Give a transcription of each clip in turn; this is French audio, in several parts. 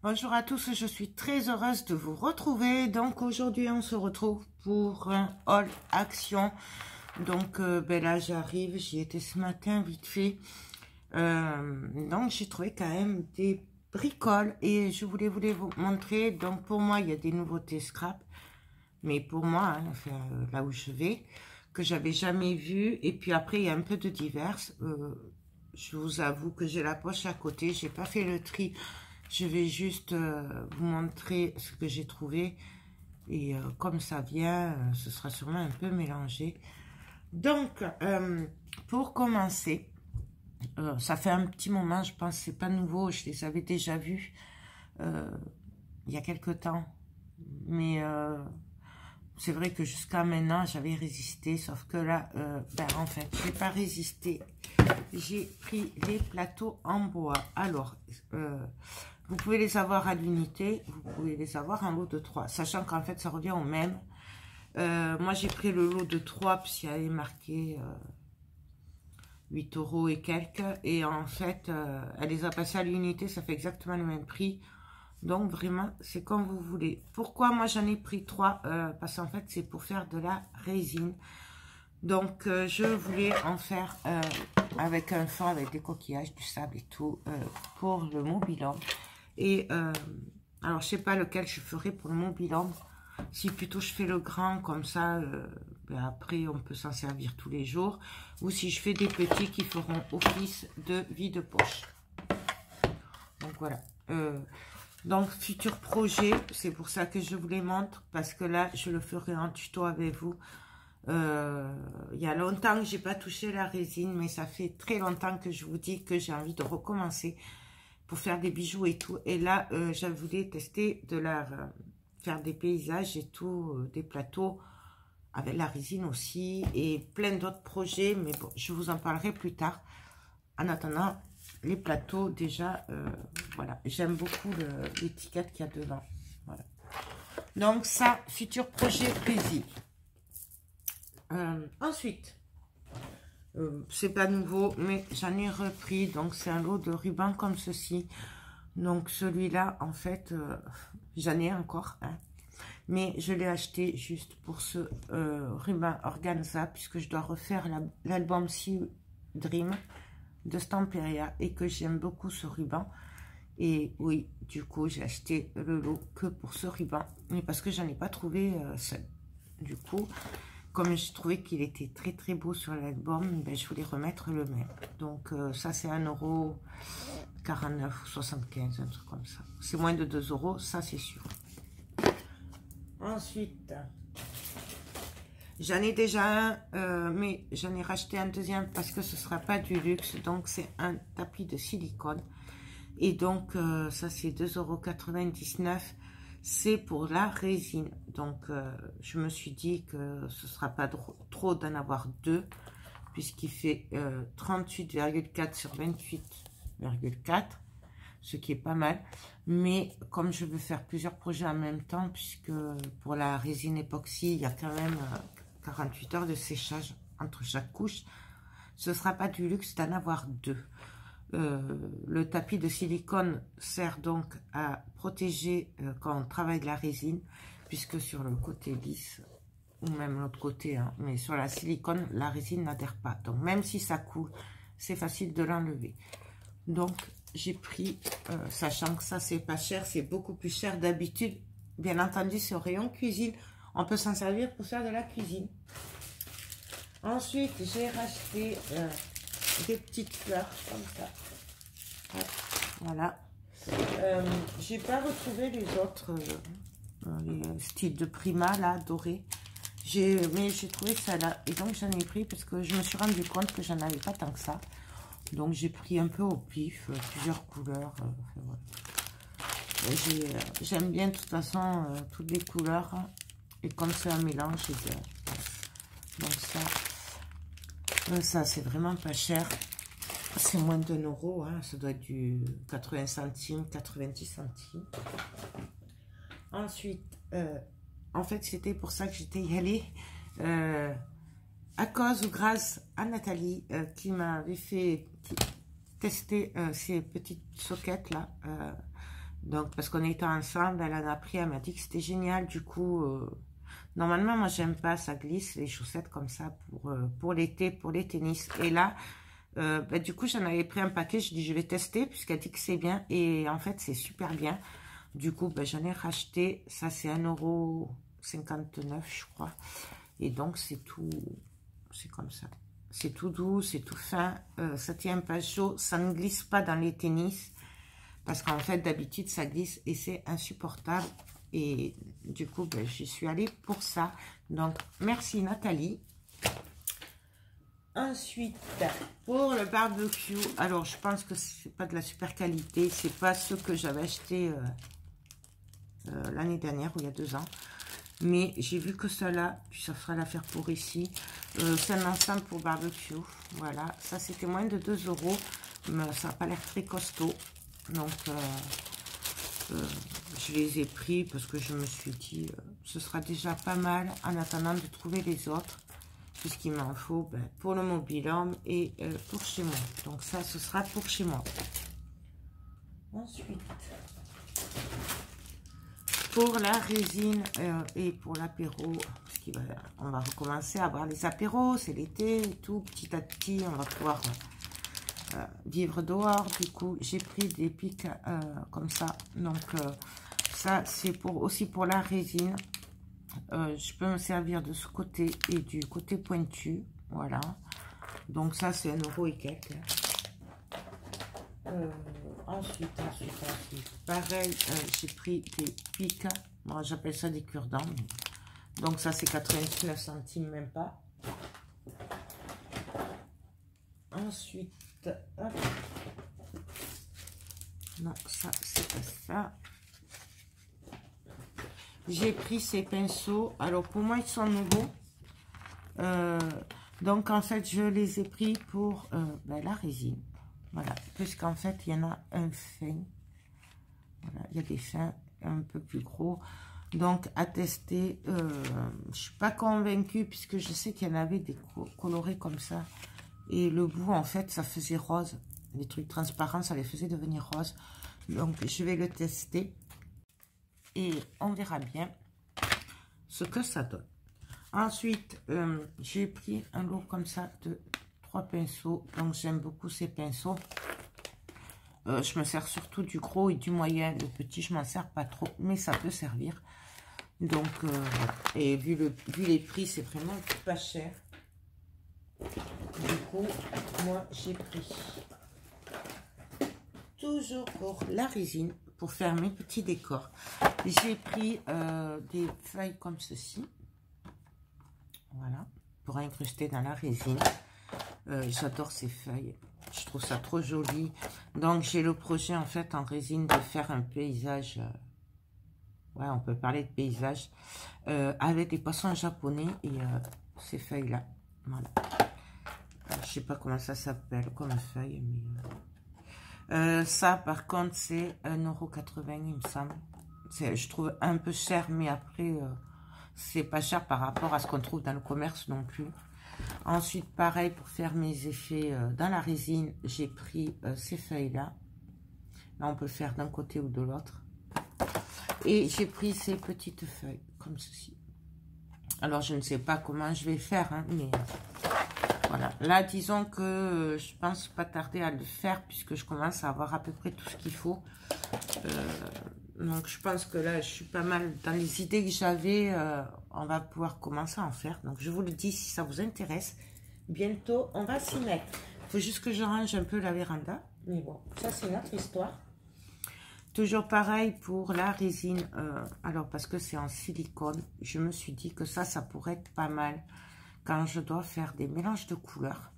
Bonjour à tous, je suis très heureuse de vous retrouver. Donc aujourd'hui on se retrouve pour un haul action. Donc là j'arrive, j'y étais ce matin vite fait. Donc j'ai trouvé quand même des bricoles et je voulais vous montrer. Donc pour moi il y a des nouveautés scrap, mais pour moi, hein, enfin, là où je vais, que j'avais jamais vu. Et puis après il y a un peu de divers. Je vous avoue que j'ai la poche à côté, j'ai pas fait le tri. Je vais juste vous montrer ce que j'ai trouvé. Et comme ça vient, ce sera sûrement un peu mélangé. Donc, pour commencer, ça fait un petit moment, je pense que c'est pas nouveau. Je les avais déjà vus il y a quelque temps. Mais c'est vrai que jusqu'à maintenant, j'avais résisté. Sauf que là, en fait, je n'ai pas résisté. J'ai pris les plateaux en bois. Alors, vous pouvez les avoir à l'unité, vous pouvez les avoir en lot de 3, sachant qu'en fait, ça revient au même. Moi, j'ai pris le lot de 3, puisqu'il y avait marqué 8 € et quelques. Et en fait, elle les a passés à l'unité, ça fait exactement le même prix. Donc, vraiment, c'est comme vous voulez. Pourquoi moi, j'en ai pris 3 parce qu'en fait, c'est pour faire de la résine. Donc, je voulais en faire avec un fond, avec des coquillages, du sable et tout, pour le mobil-homme. Et alors, je sais pas lequel je ferai pour le mobil-homme. Si plutôt je fais le grand, comme ça, après, on peut s'en servir tous les jours. Ou si je fais des petits qui feront office de vide-poche. Donc, voilà. Donc, futur projet, c'est pour ça que je vous les montre. Parce que là, je le ferai en tuto avec vous. Il y a longtemps que j'ai pas touché la résine, mais ça fait très longtemps que je vous dis que j'ai envie de recommencer pour faire des bijoux et tout. Et là, je voulais tester de faire des paysages et tout, des plateaux avec la résine aussi et plein d'autres projets. Mais bon, je vous en parlerai plus tard. En attendant, les plateaux, déjà, voilà, j'aime beaucoup l'étiquette qu'il y a dedans. Voilà. Donc ça, futur projet paisible. Ensuite, c'est pas nouveau, mais j'en ai repris. Donc, c'est un lot de rubans comme ceci. Donc, celui-là, en fait, j'en ai encore un. Mais je l'ai acheté juste pour ce ruban organza, puisque je dois refaire l'album Sea Dream de Stamperia et que j'aime beaucoup ce ruban. Et oui, du coup, j'ai acheté le lot que pour ce ruban. Mais parce que j'en ai pas trouvé seul. Du coup, comme j'ai trouvé qu'il était très très beau sur l'album, je voulais remettre le même. Donc ça c'est 1,49 € ou 75, un truc comme ça. C'est moins de 2 €, ça c'est sûr. Ensuite, j'en ai déjà un, mais j'en ai racheté un deuxième parce que ce ne sera pas du luxe. Donc c'est un tapis de silicone. Et donc ça c'est 2,99 €. C'est pour la résine. Donc, je me suis dit que ce ne sera pas trop d'en avoir deux, puisqu'il fait 38,4 sur 28,4, ce qui est pas mal. Mais comme je veux faire plusieurs projets en même temps, puisque pour la résine époxy, il y a quand même 48 heures de séchage entre chaque couche, ce ne sera pas du luxe d'en avoir deux. Le tapis de silicone sert donc à protéger quand on travaille de la résine, puisque sur le côté lisse, ou même l'autre côté, hein, mais sur la silicone, la résine n'adhère pas. Donc même si ça coule, c'est facile de l'enlever. Donc j'ai pris, sachant que ça c'est pas cher, c'est beaucoup plus cher d'habitude. Bien entendu, c'est au rayon cuisine. On peut s'en servir pour faire de la cuisine. Ensuite, j'ai racheté des petites fleurs comme ça. Hop, voilà. J'ai pas retrouvé les autres les styles de Prima là, dorés. Mais j'ai trouvé ça là. Et donc j'en ai pris parce que je me suis rendu compte que j'en avais pas tant que ça. Donc j'ai pris un peu au pif, plusieurs couleurs. Voilà. J'aime bien de toute façon toutes les couleurs. Et comme c'est un mélange, c'est bien. Donc ça c'est vraiment pas cher. C'est moins de 1 €, hein. Ça doit être du 80 centimes, 90 centimes. Ensuite, en fait, c'était pour ça que j'étais y allée. À cause ou grâce à Nathalie, qui m'avait fait tester ces petites soquettes là. Donc, parce qu'on était ensemble, elle en a pris, elle m'a dit que c'était génial. Du coup, normalement, moi, j'aime pas, ça glisse, les chaussettes comme ça pour l'été, pour les tennis. Et là, bah, du coup, j'en avais pris un paquet, je dis, je vais tester, puisqu'elle dit que c'est bien. Et en fait, c'est super bien. Du coup, bah, j'en ai racheté, ça c'est 1,59 €, je crois. Et donc, c'est tout, c'est comme ça. C'est tout doux, c'est tout fin, ça tient pas chaud, ça ne glisse pas dans les tennis. Parce qu'en fait, d'habitude, ça glisse et c'est insupportable. Et du coup, ben, j'y suis allée pour ça. Donc, merci Nathalie. Ensuite, pour le barbecue, alors je pense que c'est pas de la super qualité. C'est pas ce que j'avais acheté l'année dernière ou il y a 2 ans. Mais j'ai vu que ça là, puis ça fera l'affaire pour ici. C'est un ensemble pour barbecue. Voilà, ça c'était moins de 2 €. Mais ça n'a pas l'air très costaud. Donc, je les ai pris parce que je me suis dit, ce sera déjà pas mal en attendant de trouver les autres. Puisqu'il m'en faut ben, pour le mobil-homme et pour chez moi. Donc ça, ce sera pour chez moi. Ensuite, pour la résine et pour l'apéro, on va recommencer à avoir les apéros, c'est l'été et tout. Petit à petit, on va pouvoir... vivre dehors. Du coup, j'ai pris des pics comme ça. Donc, ça, c'est aussi pour la résine. Je peux me servir de ce côté et du côté pointu. Voilà. Donc, ça, c'est 1 € et quelques. Ensuite, pareil, j'ai pris des pics. Moi, j'appelle ça des cure-dents. Donc, ça, c'est 99 centimes, même pas. Ensuite, hop. Non, ça, c'est pas ça. J'ai pris ces pinceaux. Alors, pour moi, ils sont nouveaux. Donc, en fait, je les ai pris pour ben, la résine. Voilà. Puisqu'en fait, il y en a un fin. Voilà. Il y a des fins un peu plus gros. Donc, à tester. Je ne suis pas convaincue puisque je sais qu'il y en avait des colorés comme ça. Et le bout, en fait, ça faisait rose. Les trucs transparents, ça les faisait devenir rose. Donc, je vais le tester. Et on verra bien ce que ça donne. Ensuite, j'ai pris un lot comme ça de 3 pinceaux. Donc, j'aime beaucoup ces pinceaux. Je me sers surtout du gros et du moyen. Le petit, je m'en sers pas trop, mais ça peut servir. Donc, voilà. Et vu les prix, c'est vraiment pas cher. Du coup, moi, j'ai pris toujours pour la résine, pour faire mes petits décors. J'ai pris des feuilles comme ceci. Voilà, pour incruster dans la résine. J'adore ces feuilles. Je trouve ça trop joli. Donc, j'ai le projet, en fait, en résine, de faire un paysage. Ouais, on peut parler de paysage. Avec des poissons japonais et ces feuilles-là. Voilà. Je sais pas comment ça s'appelle comme feuille, mais... ça, par contre, c'est 1,80 €, il me semble. Je trouve un peu cher, mais après, c'est pas cher par rapport à ce qu'on trouve dans le commerce non plus. Ensuite, pareil, pour faire mes effets dans la résine, j'ai pris ces feuilles-là. Là, on peut faire d'un côté ou de l'autre. Et j'ai pris ces petites feuilles, comme ceci. Alors, je ne sais pas comment je vais faire, hein, mais... Voilà, là, disons que je pense pas tarder à le faire puisque je commence à avoir à peu près tout ce qu'il faut. Donc, je pense que là, je suis pas mal dans les idées que j'avais. On va pouvoir commencer à en faire. Donc, je vous le dis, si ça vous intéresse, bientôt, on va s'y mettre. Il faut juste que je range un peu la véranda. Mais bon, ça, c'est notre histoire. Toujours pareil pour la résine. Alors, parce que c'est en silicone, je me suis dit que ça pourrait être pas mal quand je dois faire des mélanges de couleurs.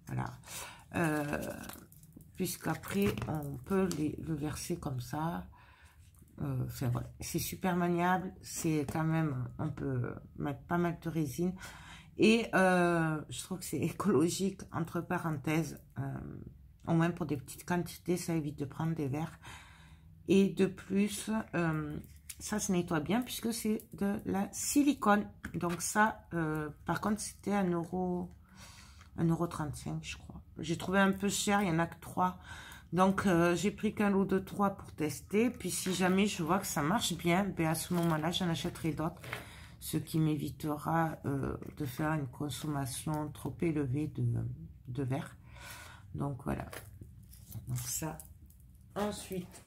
Voilà. Puisqu'après, on peut le verser comme ça. Enfin, voilà. C'est super maniable. C'est quand même, on peut mettre pas mal de résine. Et je trouve que c'est écologique, entre parenthèses. Au moins pour des petites quantités, ça évite de prendre des verres. Et de plus... ça se nettoie bien puisque c'est de la silicone. Donc ça, par contre, c'était 1,35 €, je crois. J'ai trouvé un peu cher, il n'y en a que 3. Donc, j'ai pris qu'un lot de 3 pour tester. Puis, si jamais je vois que ça marche bien, ben à ce moment-là, j'en achèterai d'autres. Ce qui m'évitera de faire une consommation trop élevée de verre. Donc, voilà. Donc, ça. Ensuite,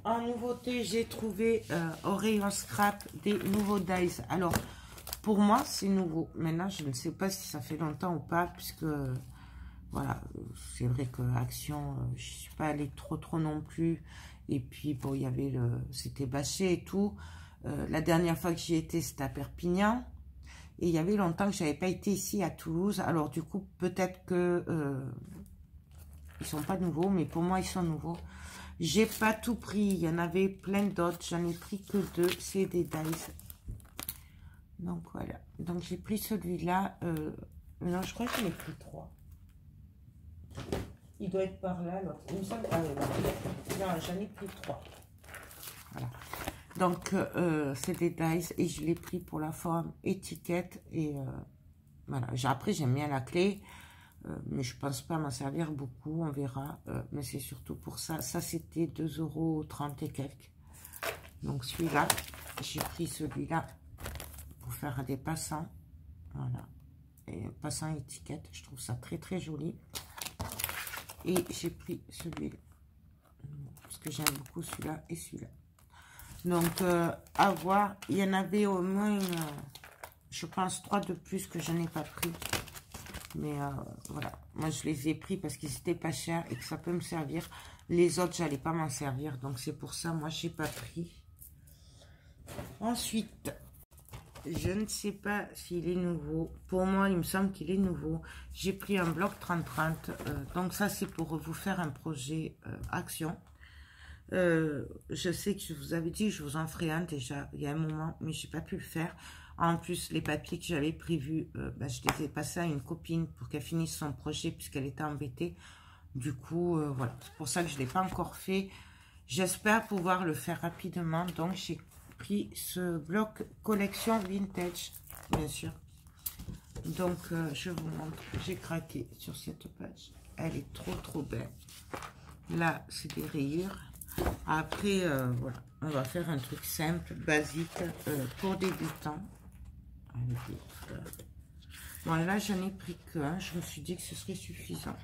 en nouveauté, j'ai trouvé au rayon scrap des nouveaux dies. Alors, pour moi, c'est nouveau. Maintenant, je ne sais pas si ça fait longtemps ou pas, puisque... Voilà, c'est vrai que Action, je suis pas allée trop non plus. Et puis, bon, il y avait c'était bâché et tout. La dernière fois que j'y étais, c'était à Perpignan. Et il y avait longtemps que j'avais pas été ici à Toulouse. Alors, du coup, peut-être que ils sont pas nouveaux, mais pour moi, ils sont nouveaux. J'ai pas tout pris. Il y en avait plein d'autres. J'en ai pris que 2. C'est des dice. Donc, voilà. Donc, j'ai pris celui-là. Non, je crois que j'en ai pris 3. Il doit être par là, l'autre. Il me semble... Ah, non, j'en ai pris 3. Voilà. Donc, c'est des dies et je l'ai pris pour la forme étiquette. Et voilà. Après, j'aime bien la clé, mais je pense pas m'en servir beaucoup. On verra. Mais c'est surtout pour ça. Ça, c'était 2,30 € et quelques. Donc, celui-là, j'ai pris celui-là pour faire des passants. Voilà. Et passants étiquette. Je trouve ça très joli. Et j'ai pris celui-là. Parce que j'aime beaucoup celui-là et celui-là. Donc, à voir. Il y en avait au moins, je pense, 3 de plus que je n'ai pas pris. Mais voilà. Moi, je les ai pris parce qu'ils étaient pas chers et que ça peut me servir. Les autres, j'allais pas m'en servir. Donc, c'est pour ça, moi, j'ai pas pris. Ensuite... Je ne sais pas s'il est nouveau. Pour moi, il me semble qu'il est nouveau. J'ai pris un bloc 30-30. Donc ça, c'est pour vous faire un projet Action. Je sais que je vous avais dit que je vous en ferai un déjà il y a un moment, mais je n'ai pas pu le faire. En plus, les papiers que j'avais prévus, je les ai passés à une copine pour qu'elle finisse son projet puisqu'elle était embêtée. Du coup, voilà. C'est pour ça que je ne l'ai pas encore fait. J'espère pouvoir le faire rapidement. Donc, j'ai pris ce bloc collection vintage, bien sûr. Donc, je vous montre. J'ai craqué sur cette page. Elle est trop belle. Là, c'est des rayures. Après, voilà. On va faire un truc simple, basique, pour débutants. Bon, là, j'en ai pris qu'un. Je me suis dit que ce serait suffisant.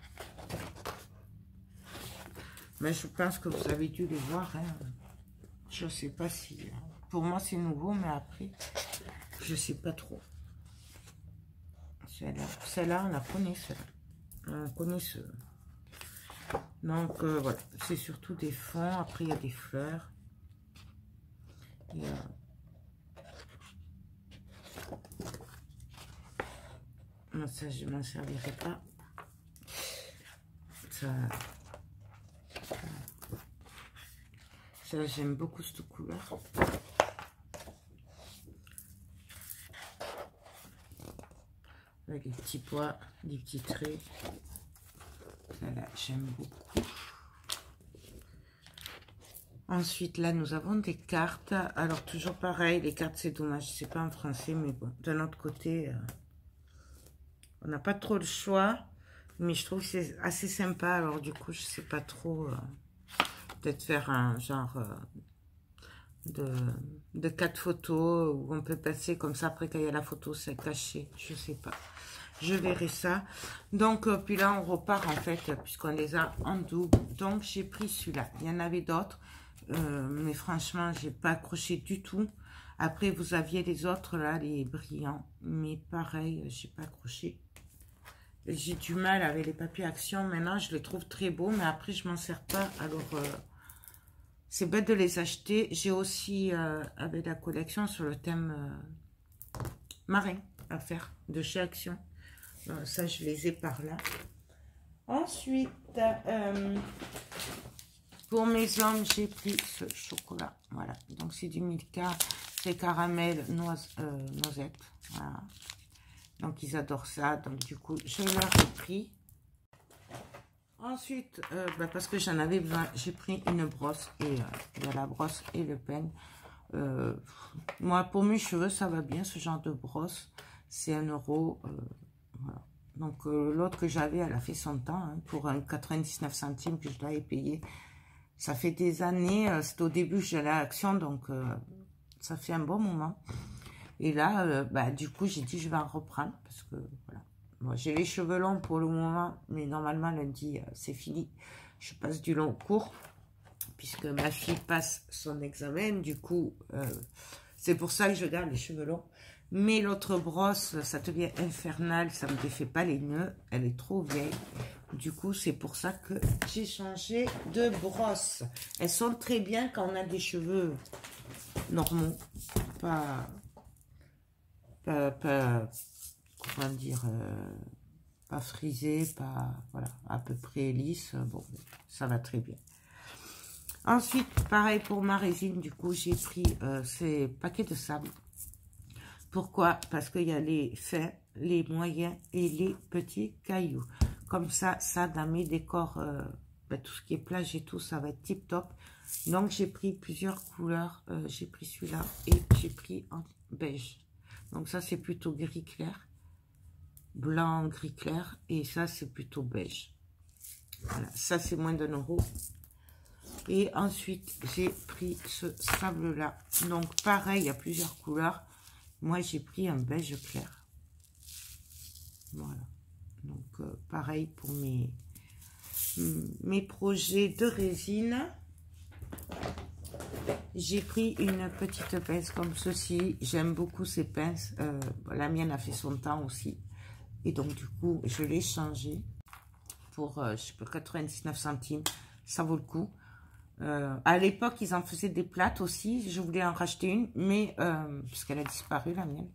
Mais je pense que vous avez dû les voir. Hein. Je ne sais pas si... Pour moi, c'est nouveau, mais après, je ne sais pas trop. Celle-là, on la connaît, celle-là. On connaît ce... Donc, voilà. C'est surtout des fonds. Après, il y a des fleurs. Et, non, ça, je ne m'en servirai pas. Ça, j'aime beaucoup cette couleur. Avec les petits pois, des petits traits. Voilà, j'aime beaucoup. Ensuite, là, nous avons des cartes. Alors, toujours pareil, les cartes, c'est dommage. C'est pas en français, mais bon. D'un autre côté, on n'a pas trop le choix. Mais je trouve que c'est assez sympa. Alors, du coup, je sais pas trop... peut-être faire un genre de 4 photos où on peut passer comme ça. Après, quand il y a la photo, c'est caché. Je sais pas. Je verrai ça. Donc, puis là, on repart en fait, puisqu'on les a en double. Donc, j'ai pris celui-là. Il y en avait d'autres. Mais franchement, j'ai pas accroché du tout. Après, vous aviez les autres là, les brillants. Mais pareil, j'ai pas accroché. J'ai du mal avec les papiers Action. Maintenant, je les trouve très beaux. Mais après, je m'en sers pas. Alors... c'est bête de les acheter. J'ai aussi, avec la collection, sur le thème marin à faire de chez Action. Ça, je les ai par là. Ensuite, pour mes hommes, j'ai pris ce chocolat. Voilà. Donc, c'est du Milka. C'est caramel noisette. Voilà. Donc, ils adorent ça. Donc, du coup, je leur ai pris. Ensuite, parce que j'en avais besoin, j'ai pris une brosse. Et il y a la brosse et le peigne. Moi, pour mes cheveux, ça va bien, ce genre de brosse. C'est 1 €. Voilà. Donc, l'autre que j'avais, elle a fait son temps, hein, pour un 99 centimes que je l'avais payé. Ça fait des années, c'était au début que j'allais à Action, donc ça fait un bon moment. Et là, bah, du coup, j'ai dit, je vais en reprendre, parce que, voilà. Moi, j'ai les cheveux longs pour le moment, mais normalement, lundi, c'est fini. Je passe du long au court, puisque ma fille passe son examen, du coup, c'est pour ça que je garde les cheveux longs. Mais l'autre brosse, ça devient infernal, ça me défait pas les nœuds, elle est trop vieille. Du coup, c'est pour ça que j'ai changé de brosse. Elles sont très bien quand on a des cheveux normaux, pas comment dire, pas frisés, pas, voilà, à peu près lisses. Bon, ça va très bien. Ensuite, pareil pour ma résine, du coup, j'ai pris ces paquets de sable. Pourquoi? Parce qu'il y a les fins, les moyens et les petits cailloux. Comme ça, dans mes décors, ben, tout ce qui est plage et tout, ça va être tip top. Donc, j'ai pris plusieurs couleurs. J'ai pris celui-là et j'ai pris en beige. Donc, ça, c'est plutôt gris clair. Blanc, gris clair. Et ça, c'est plutôt beige. Voilà, ça, c'est moins d'1 €. Et ensuite, j'ai pris ce sable-là. Donc, pareil, il y a plusieurs couleurs. Moi, j'ai pris un beige clair. Voilà. Donc, pareil pour mes projets de résine. J'ai pris une petite pince comme ceci. J'aime beaucoup ces pinces. La mienne a fait son temps aussi. Et donc, du coup, je l'ai changée pour, je sais pas, 99 centimes. Ça vaut le coup. À l'époque, ils en faisaient des plates aussi. Je voulais en racheter une, mais parce qu'elle a disparu, la mienne.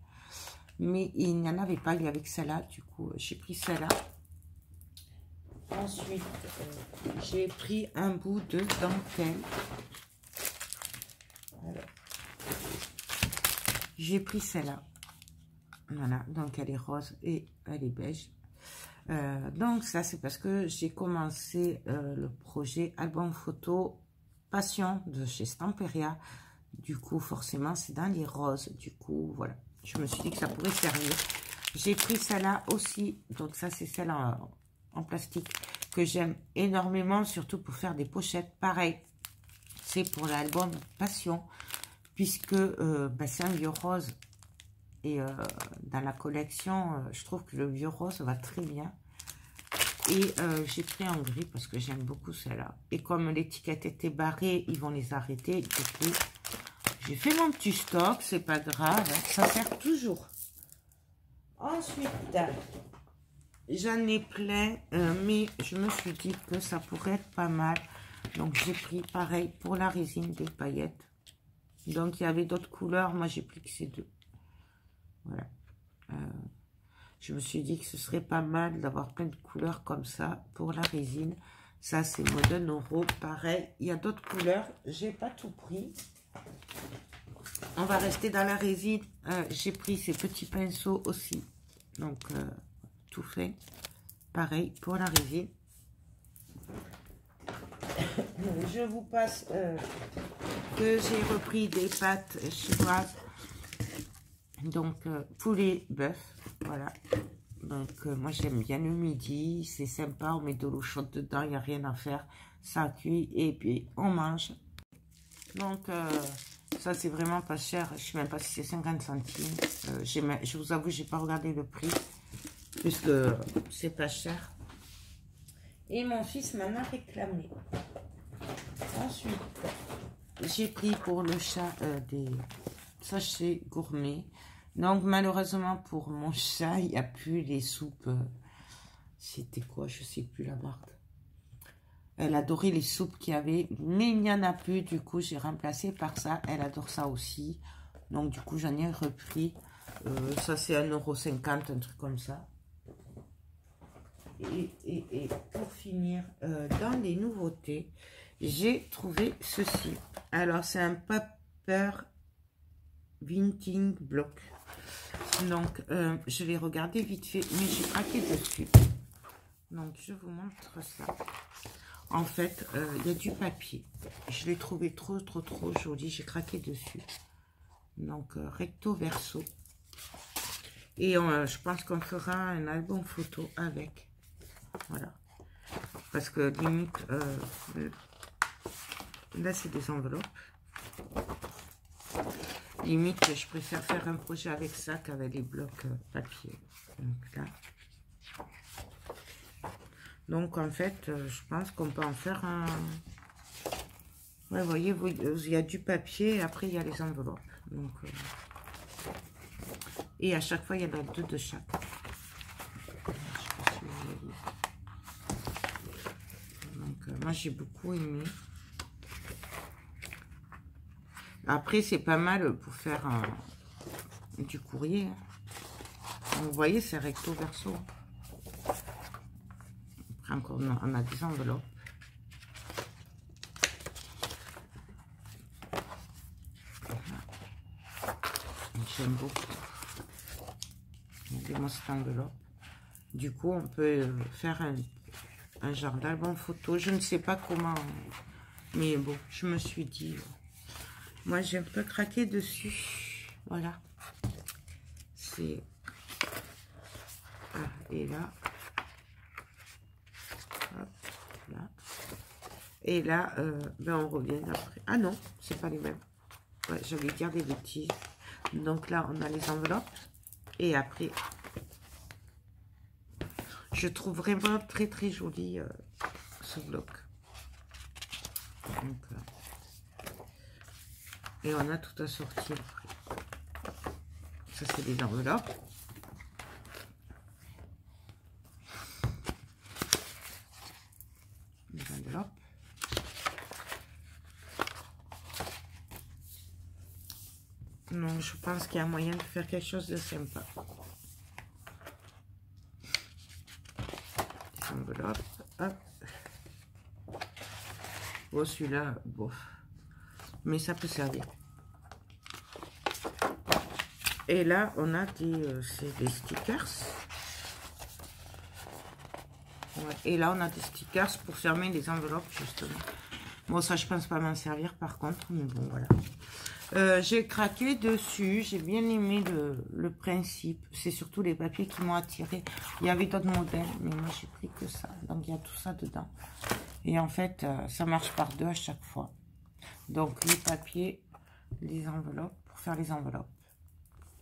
Mais il n'y en avait pas, il y avait que celle-là. Du coup, j'ai pris celle-là. Ensuite, j'ai pris un bout de dentelle. J'ai pris celle-là. Voilà, donc elle est rose et elle est beige. Donc ça, c'est parce que j'ai commencé le projet album photo Passion de chez Stamperia. Du coup, forcément, c'est dans les roses. Du coup, voilà. Je me suis dit que ça pourrait servir. J'ai pris celle-là aussi. Donc, ça, c'est celle en plastique que j'aime énormément, surtout pour faire des pochettes. Pareil, c'est pour l'album Passion, puisque bah, c'est un vieux rose. Et dans la collection, je trouve que le vieux rose va très bien. Et j'ai pris en gris parce que j'aime beaucoup celle-là. Et comme l'étiquette était barrée, ils vont les arrêter. Du coup, j'ai fait mon petit stock, c'est pas grave, hein, ça sert toujours. Ensuite, j'en ai plein, mais je me suis dit que ça pourrait être pas mal. Donc, j'ai pris pareil pour la résine des paillettes. Donc, il y avait d'autres couleurs. Moi, j'ai pris que ces deux. Voilà. Je me suis dit que ce serait pas mal d'avoir plein de couleurs comme ça pour la résine. Ça, c'est moins d'1 €. Pareil, il y a d'autres couleurs. J'ai pas tout pris. On va rester dans la résine. J'ai pris ces petits pinceaux aussi. Donc, tout fait. Pareil pour la résine. Je vous passe que j'ai repris des pâtes chinoises. Donc, poulet, bœuf, voilà. Donc, moi, j'aime bien le midi. C'est sympa, on met de l'eau chaude dedans, il n'y a rien à faire. Ça cuit et puis on mange. Donc, ça, c'est vraiment pas cher. Je ne sais même pas si c'est 50 centimes. Je vous avoue, j'ai pas regardé le prix, puisque c'est pas cher. Et mon fils m'en a réclamé. Ensuite, j'ai pris pour le chat des sachets gourmets. Donc, malheureusement, pour mon chat, il n'y a plus les soupes. C'était quoi? Je ne sais plus la marque. Elle adorait les soupes qu'il y avait, mais il n'y en a plus. Du coup, j'ai remplacé par ça. Elle adore ça aussi. Donc, du coup, j'en ai repris. Ça, c'est 1,50 €, un truc comme ça. Et pour finir, dans les nouveautés, j'ai trouvé ceci. Alors, c'est un paper Vinting Block. Donc, je l'ai regardé vite fait, mais j'ai craqué dessus. Donc, je vous montre ça. En fait, il y a du papier. Je l'ai trouvé trop joli. J'ai craqué dessus. Donc, recto verso. Et je pense qu'on fera un album photo avec. Voilà. Parce que limite, là c'est des enveloppes. Limite, je préfère faire un projet avec ça qu'avec les blocs papier. Donc là. Donc en fait, je pense qu'on peut en faire un... Ouais, vous voyez, il y a du papier et après il y a les enveloppes. Donc, et à chaque fois, il y en a 2 de chaque. Donc moi, j'ai beaucoup aimé. Après, c'est pas mal pour faire du courrier. Donc, vous voyez, c'est recto verso. Après, encore, on a des enveloppes. J'aime beaucoup. Regardez-moi cette enveloppe. Du coup, on peut faire un genre d'album photo. Je ne sais pas comment. Mais bon, je me suis dit... Moi, j'ai un peu craqué dessus. Voilà. C'est... Ah, et là. Hop, là. Et là, ben on revient après. Ah non, c'est pas les mêmes. Ouais, j'allais dire des bêtises. Donc là, on a les enveloppes. Et après, je trouve vraiment très très joli ce bloc. Donc, et on a tout assorti après. Ça, c'est des enveloppes. Les enveloppes. Donc, je pense qu'il y a moyen de faire quelque chose de sympa. Les enveloppes. Hop. Bon, celui-là, bof. Mais ça peut servir. Et là, on a des stickers. Ouais. Et là, on a des stickers pour fermer les enveloppes, justement. Bon, ça, je pense pas m'en servir, par contre. Mais bon, voilà. J'ai craqué dessus. J'ai bien aimé le principe. C'est surtout les papiers qui m'ont attiré. Il y avait d'autres modèles, mais moi, j'ai pris que ça. Donc, il y a tout ça dedans. Et en fait, ça marche par 2 à chaque fois. Donc, les papiers, les enveloppes, pour faire les enveloppes.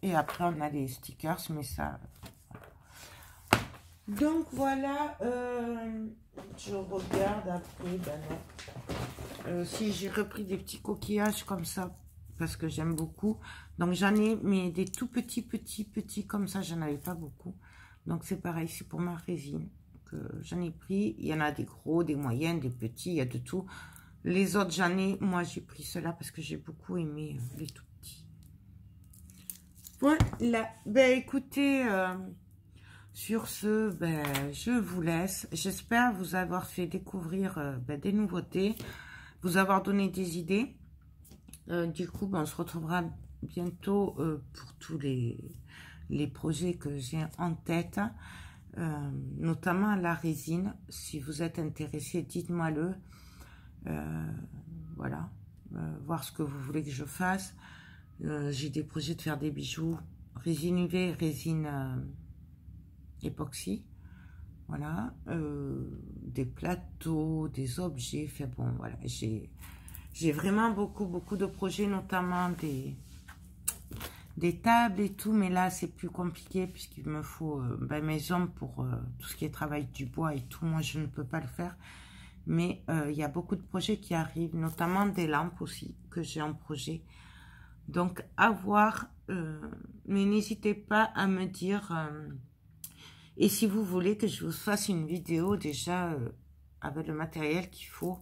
Et après, on a les stickers, mais ça... Donc, voilà. Je regarde après. Ben non. Si j'ai repris des petits coquillages comme ça, parce que j'aime beaucoup. Donc, j'en ai, mais des tout petits comme ça, j'en avais pas beaucoup. Donc, c'est pareil, c'est pour ma résine que j'en ai pris. Il y en a des gros, des moyens, des petits, il y a de tout. Les autres, j'en ai. Moi, j'ai pris cela parce que j'ai beaucoup aimé les tout petits. Voilà. Ben, écoutez, sur ce, ben, je vous laisse. J'espère vous avoir fait découvrir ben, des nouveautés, vous avoir donné des idées. Du coup, ben, on se retrouvera bientôt pour tous les projets que j'ai en tête. Notamment la résine. Si vous êtes intéressé, dites-moi-le. Voilà, voir ce que vous voulez que je fasse. J'ai des projets de faire des bijoux résine UV, résine époxy, voilà, des plateaux, des objets. Fait bon, voilà, j'ai vraiment beaucoup de projets, notamment des tables et tout, mais là c'est plus compliqué puisqu'il me faut ben, mes hommes pour tout ce qui est travail du bois et tout. Moi je ne peux pas le faire. Mais il y a beaucoup de projets qui arrivent, notamment des lampes aussi, que j'ai en projet. Donc, à voir. Mais n'hésitez pas à me dire. Et si vous voulez que je vous fasse une vidéo déjà avec le matériel qu'il faut,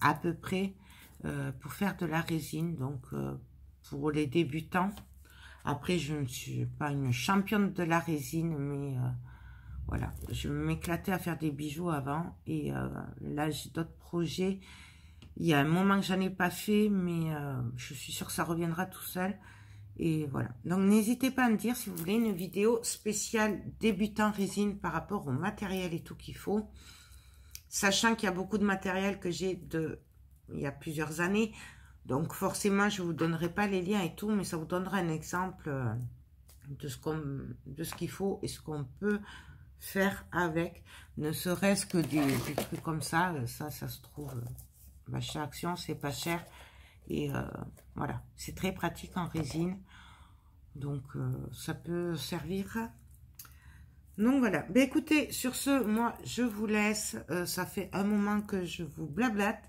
à peu près, pour faire de la résine. Donc, pour les débutants. Après, je ne suis pas une championne de la résine, mais... voilà, je m'éclatais à faire des bijoux avant et là j'ai d'autres projets. Il y a un moment que j'en ai pas fait, mais je suis sûre que ça reviendra tout seul. Et voilà, donc n'hésitez pas à me dire si vous voulez une vidéo spéciale débutant résine par rapport au matériel et tout qu'il faut. Sachant qu'il y a beaucoup de matériel que j'ai il y a plusieurs années. Donc forcément, je ne vous donnerai pas les liens et tout, mais ça vous donnera un exemple de ce qu'il faut et ce qu'on peut faire avec, ne serait-ce que des trucs comme ça. Ça se trouve, chez Action, c'est pas cher. Et voilà, c'est très pratique en résine. Donc, ça peut servir. Donc, voilà. Ben, écoutez, sur ce, moi, je vous laisse. Ça fait un moment que je vous blablate.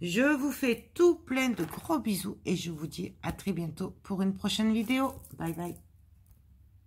Je vous fais tout plein de gros bisous. Et je vous dis à très bientôt pour une prochaine vidéo. Bye, bye.